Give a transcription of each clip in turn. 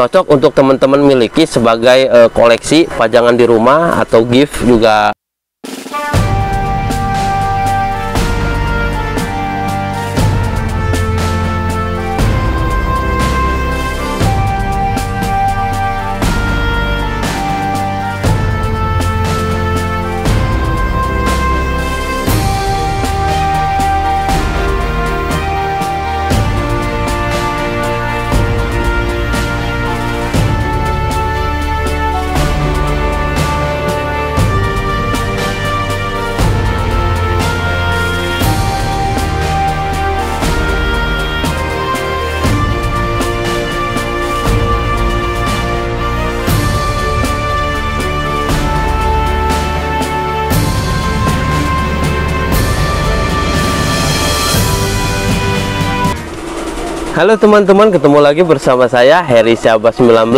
cocok untuk teman-teman miliki sebagai koleksi pajangan di rumah atau gift juga. Halo teman-teman, ketemu lagi bersama saya Heri Syahbaz 19.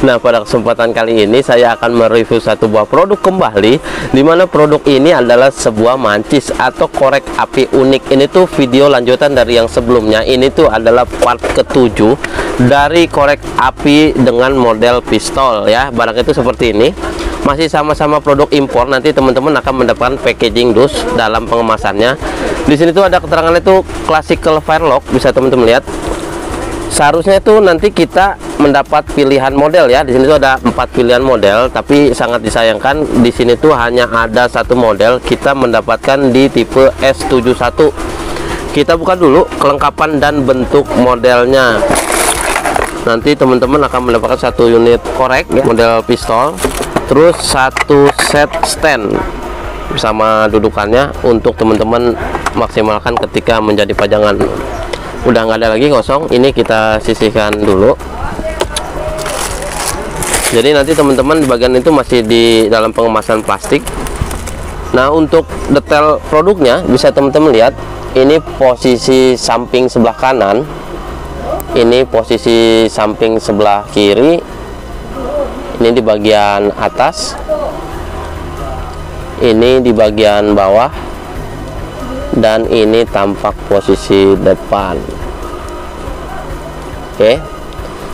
Nah, pada kesempatan kali ini saya akan mereview satu buah produk kembali, dimana produk ini adalah sebuah mancis atau korek api unik. Ini tuh video lanjutan dari yang sebelumnya. Ini tuh adalah part ke-7 dari korek api dengan model pistol ya. Barang itu seperti ini. Masih sama-sama produk impor. Nanti teman-teman akan mendapatkan packaging dus dalam pengemasannya. Di sini tuh ada keterangannya tuh classical firelock, bisa teman-teman lihat. Seharusnya itu nanti kita mendapat pilihan model ya. Di sini tuh ada 4 pilihan model, tapi sangat disayangkan di sini tuh hanya ada satu model. Kita mendapatkan di tipe S71. Kita buka dulu kelengkapan dan bentuk modelnya. Nanti teman-teman akan mendapatkan satu unit korek ya, model pistol, terus satu set stand bersama dudukannya untuk teman-teman maksimalkan ketika menjadi pajangan. Udah nggak ada lagi kosong, ini kita sisihkan dulu. Jadi nanti teman-teman di bagian itu masih di dalam pengemasan plastik. Nah, untuk detail produknya bisa teman-teman lihat. Ini posisi samping sebelah kanan, ini posisi samping sebelah kiri, ini di bagian atas, ini di bagian bawah, dan ini tampak posisi depan. Oke,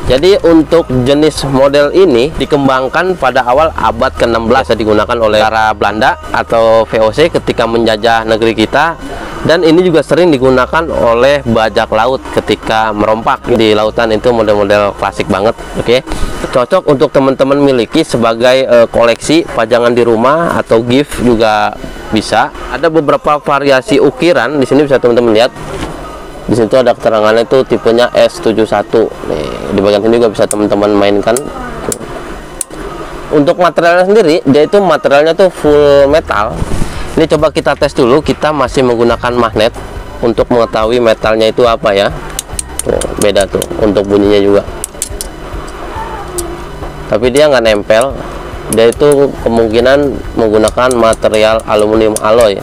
jadi untuk jenis model ini dikembangkan pada awal abad ke-16, digunakan oleh tentara Belanda atau VOC ketika menjajah negeri kita, dan ini juga sering digunakan oleh bajak laut ketika merompak di lautan. Itu model-model klasik banget. Oke, cocok untuk teman-teman miliki sebagai koleksi pajangan di rumah atau gift juga bisa. Ada beberapa variasi ukiran di sini, bisa teman-teman lihat. Di situ ada keterangannya itu tipenya S71. Nih, di bagian sini juga bisa teman-teman mainkan. Untuk materialnya sendiri, dia itu materialnya tuh full metal. Ini coba kita tes dulu. Kita masih menggunakan magnet untuk mengetahui metalnya itu apa ya. Tuh, beda tuh untuk bunyinya juga. Tapi dia nggak nempel. Dia itu kemungkinan menggunakan material aluminium alloy.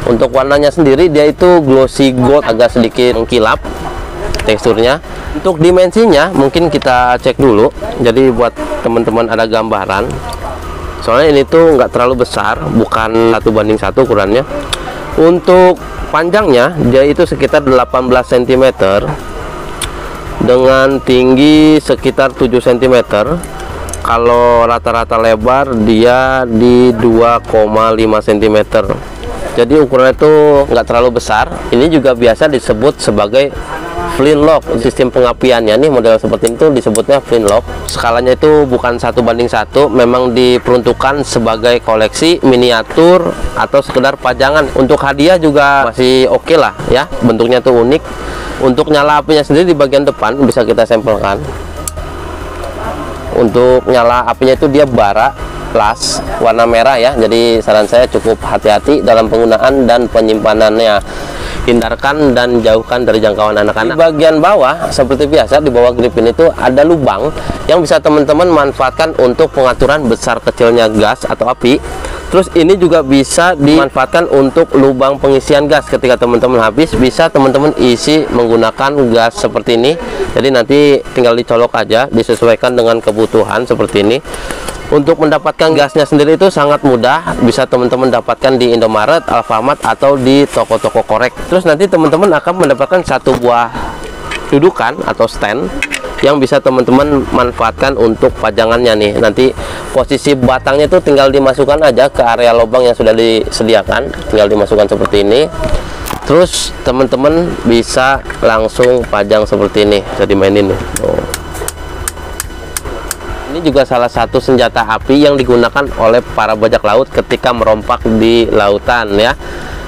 Untuk warnanya sendiri dia itu glossy gold, agak sedikit mengkilap teksturnya. Untuk dimensinya mungkin kita cek dulu. Jadi buat teman-teman ada gambaran. Soalnya ini tuh nggak terlalu besar, bukan 1:1 ukurannya. Untuk panjangnya dia itu sekitar 18 cm dengan tinggi sekitar 7 cm. Kalau rata-rata lebar dia di 2,5 cm. Jadi ukurannya itu nggak terlalu besar. Ini juga biasa disebut sebagai flintlock. Sistem pengapiannya nih model seperti itu disebutnya flintlock. Skalanya itu bukan 1:1, memang diperuntukkan sebagai koleksi, miniatur, atau sekedar pajangan. Untuk hadiah juga masih oke lah ya. Bentuknya tuh unik. Untuk nyala apinya sendiri di bagian depan bisa kita sampelkan. Untuk nyala apinya itu dia bara plus warna merah ya. Jadi saran saya cukup hati-hati dalam penggunaan dan penyimpanannya. Hindarkan dan jauhkan dari jangkauan anak-anak. Di bagian bawah seperti biasa, di bawah grip ini tuh ada lubang yang bisa teman-teman manfaatkan untuk pengaturan besar kecilnya gas atau api. Terus ini juga bisa dimanfaatkan untuk lubang pengisian gas. Ketika teman-teman habis, bisa teman-teman isi menggunakan gas seperti ini. Jadi nanti tinggal dicolok aja, disesuaikan dengan kebutuhan seperti ini. Untuk mendapatkan gasnya sendiri itu sangat mudah, bisa teman-teman dapatkan di Indomaret, Alfamart, atau di toko-toko korek. Terus nanti teman-teman akan mendapatkan satu buah dudukan atau stand yang bisa teman-teman manfaatkan untuk pajangannya nih. Nanti posisi batangnya itu tinggal dimasukkan aja ke area lubang yang sudah disediakan, tinggal dimasukkan seperti ini. Terus teman-teman bisa langsung pajang seperti ini, bisa dimainin nih. Ini juga salah satu senjata api yang digunakan oleh para bajak laut ketika merompak di lautan ya.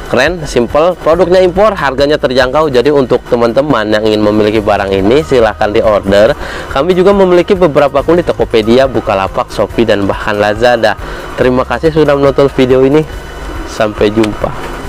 Keren, simple, produknya impor, harganya terjangkau. Jadi untuk teman-teman yang ingin memiliki barang ini silahkan di order. Kami juga memiliki beberapa akun di Tokopedia, Bukalapak, Shopee, dan bahkan Lazada. Terima kasih sudah menonton video ini. Sampai jumpa.